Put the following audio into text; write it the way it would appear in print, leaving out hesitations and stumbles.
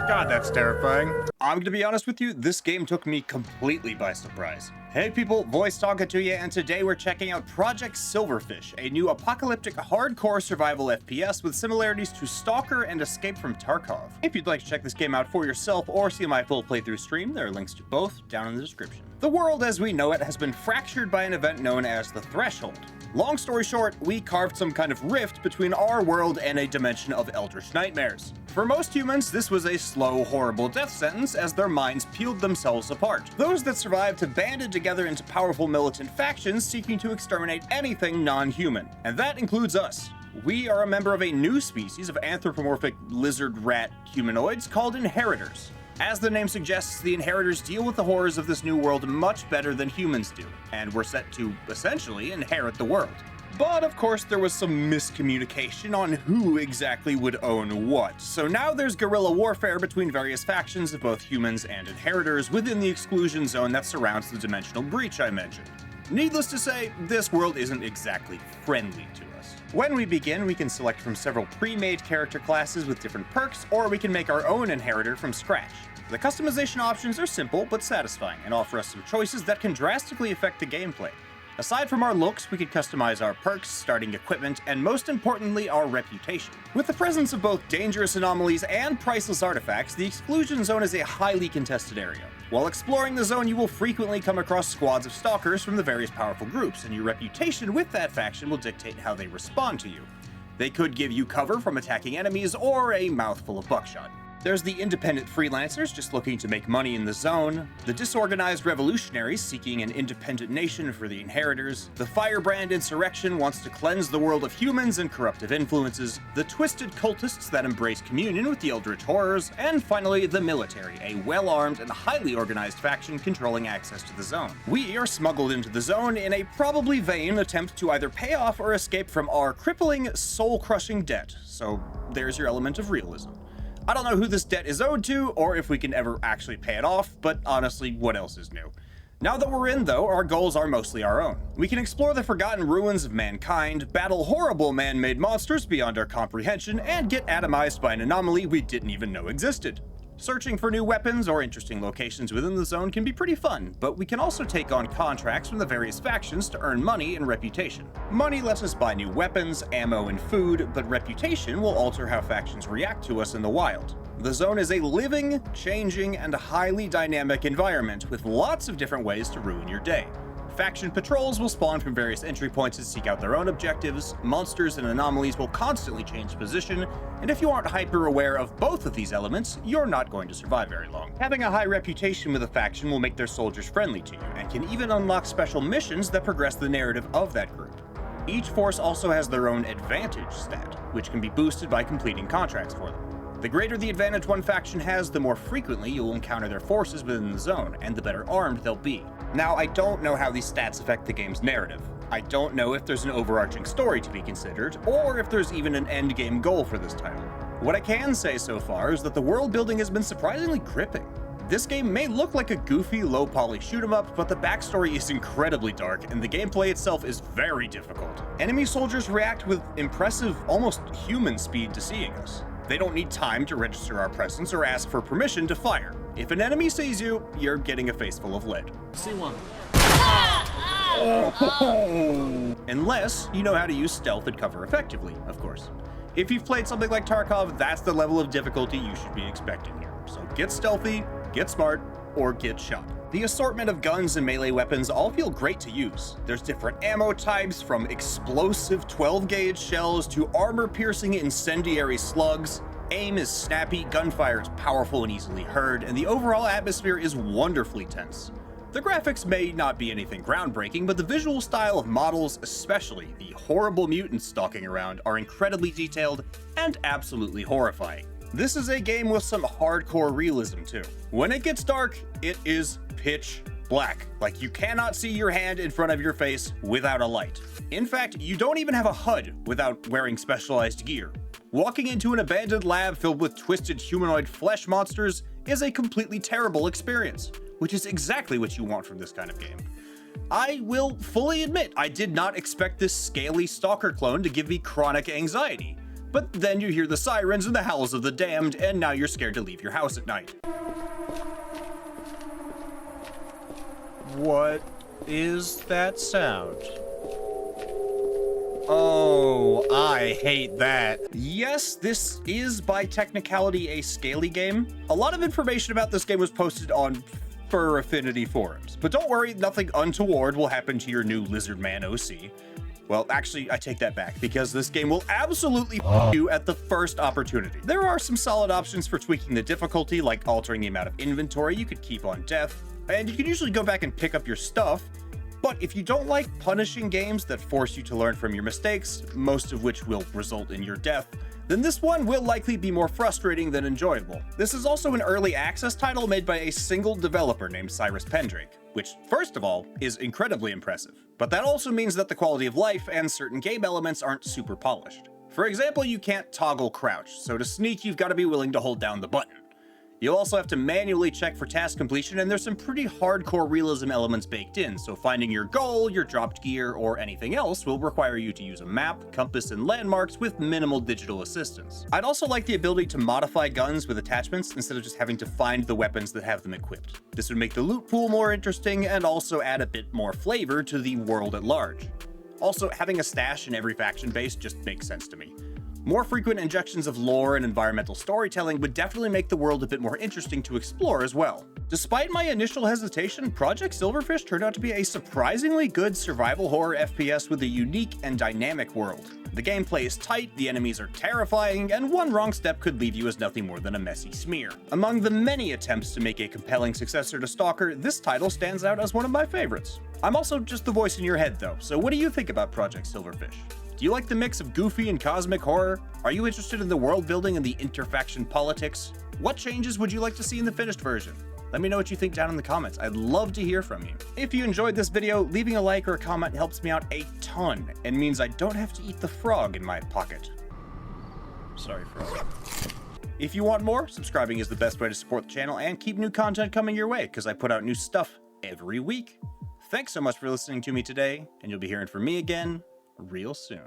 God, that's terrifying. I'm gonna be honest with you, this game took me completely by surprise. Hey people, Voice talking to you, and today we're checking out Project Silverfish, a new apocalyptic hardcore survival FPS with similarities to S.T.A.L.K.E.R and Escape from Tarkov. If you'd like to check this game out for yourself or see my full playthrough stream, there are links to both down in the description. The world as we know it has been fractured by an event known as the Threshold. Long story short, we carved some kind of rift between our world and a dimension of eldritch nightmares. For most humans, this was a slow, horrible death sentence as their minds peeled themselves apart. Those that survived have banded together into powerful militant factions seeking to exterminate anything non-human. And that includes us. We are a member of a new species of anthropomorphic lizard rat humanoids called Inheritors. As the name suggests, the Inheritors deal with the horrors of this new world much better than humans do, and we're set to, essentially, inherit the world. But of course there was some miscommunication on who exactly would own what, so now there's guerrilla warfare between various factions of both humans and Inheritors within the exclusion zone that surrounds the dimensional breach I mentioned. Needless to say, this world isn't exactly friendly to us. When we begin, we can select from several pre-made character classes with different perks, or we can make our own Inheritor from scratch. The customization options are simple but satisfying and offer us some choices that can drastically affect the gameplay. Aside from our looks, we could customize our perks, starting equipment, and most importantly, our reputation. With the presence of both dangerous anomalies and priceless artifacts, the exclusion zone is a highly contested area. While exploring the zone, you will frequently come across squads of stalkers from the various powerful groups, and your reputation with that faction will dictate how they respond to you. They could give you cover from attacking enemies or a mouthful of buckshot. There's the independent freelancers just looking to make money in the zone, the disorganized revolutionaries seeking an independent nation for the Inheritors, the firebrand insurrection wants to cleanse the world of humans and corruptive influences, the twisted cultists that embrace communion with the eldritch horrors, and finally the military, a well-armed and highly organized faction controlling access to the zone. We are smuggled into the zone in a probably vain attempt to either pay off or escape from our crippling, soul-crushing debt, so there's your element of realism. I don't know who this debt is owed to, or if we can ever actually pay it off, but honestly, what else is new? Now that we're in, though, our goals are mostly our own. We can explore the forgotten ruins of mankind, battle horrible man-made monsters beyond our comprehension, and get atomized by an anomaly we didn't even know existed. Searching for new weapons or interesting locations within the zone can be pretty fun, but we can also take on contracts from the various factions to earn money and reputation. Money lets us buy new weapons, ammo, and food, but reputation will alter how factions react to us in the wild. The zone is a living, changing, and highly dynamic environment with lots of different ways to ruin your day. Faction patrols will spawn from various entry points to seek out their own objectives, monsters and anomalies will constantly change position, and if you aren't hyper aware of both of these elements, you're not going to survive very long. Having a high reputation with a faction will make their soldiers friendly to you, and can even unlock special missions that progress the narrative of that group. Each force also has their own advantage stat, which can be boosted by completing contracts for them. The greater the advantage one faction has, the more frequently you'll encounter their forces within the zone, and the better armed they'll be. Now, I don't know how these stats affect the game's narrative. I don't know if there's an overarching story to be considered, or if there's even an endgame goal for this title. What I can say so far is that the world building has been surprisingly gripping. This game may look like a goofy, low-poly shoot-'em-up, but the backstory is incredibly dark, and the gameplay itself is very difficult. Enemy soldiers react with impressive, almost human speed to seeing us. They don't need time to register our presence or ask for permission to fire. If an enemy sees you, you're getting a face full of lead. C1. Unless you know how to use stealth and cover effectively, of course. If you've played something like Tarkov, that's the level of difficulty you should be expecting here. So get stealthy, get smart, or get shot. The assortment of guns and melee weapons all feel great to use. There's different ammo types, from explosive 12-gauge shells to armor-piercing incendiary slugs. Aim is snappy, gunfire is powerful and easily heard, and the overall atmosphere is wonderfully tense. The graphics may not be anything groundbreaking, but the visual style of models, especially the horrible mutants stalking around, are incredibly detailed and absolutely horrifying. This is a game with some hardcore realism too. When it gets dark, it is pitch black. Like, you cannot see your hand in front of your face without a light. In fact, you don't even have a HUD without wearing specialized gear. Walking into an abandoned lab filled with twisted humanoid flesh monsters is a completely terrible experience, which is exactly what you want from this kind of game. I will fully admit I did not expect this scaly S.T.A.L.K.E.R clone to give me chronic anxiety. But then you hear the sirens and the howls of the damned, and now you're scared to leave your house at night. What is that sound? Oh, I hate that. Yes, this is by technicality a scaly game. A lot of information about this game was posted on Fur Affinity forums, but don't worry, nothing untoward will happen to your new Lizard Man OC. Well, actually, I take that back, because this game will absolutely f you at the first opportunity. There are some solid options for tweaking the difficulty, like altering the amount of inventory you could keep on death, and you can usually go back and pick up your stuff. But if you don't like punishing games that force you to learn from your mistakes, most of which will result in your death, then this one will likely be more frustrating than enjoyable. This is also an early access title made by a single developer named Cyrus Pendrake, which, first of all, is incredibly impressive. But that also means that the quality of life and certain game elements aren't super polished. For example, you can't toggle crouch, so to sneak you've got to be willing to hold down the button. You'll also have to manually check for task completion, and there's some pretty hardcore realism elements baked in, so finding your goal, your dropped gear, or anything else will require you to use a map, compass, and landmarks with minimal digital assistance. I'd also like the ability to modify guns with attachments instead of just having to find the weapons that have them equipped. This would make the loot pool more interesting and also add a bit more flavor to the world at large. Also, having a stash in every faction base just makes sense to me. More frequent injections of lore and environmental storytelling would definitely make the world a bit more interesting to explore as well. Despite my initial hesitation, Project Silverfish turned out to be a surprisingly good survival horror FPS with a unique and dynamic world. The gameplay is tight, the enemies are terrifying, and one wrong step could leave you as nothing more than a messy smear. Among the many attempts to make a compelling successor to S.T.A.L.K.E.R, this title stands out as one of my favorites. I'm also just the voice in your head though, so what do you think about Project Silverfish? Do you like the mix of goofy and cosmic horror? Are you interested in the world building and the interfaction politics? What changes would you like to see in the finished version? Let me know what you think down in the comments. I'd love to hear from you. If you enjoyed this video, leaving a like or a comment helps me out a ton and means I don't have to eat the frog in my pocket. Sorry, frog. If you want more, subscribing is the best way to support the channel and keep new content coming your way, because I put out new stuff every week. Thanks so much for listening to me today, and you'll be hearing from me again real soon.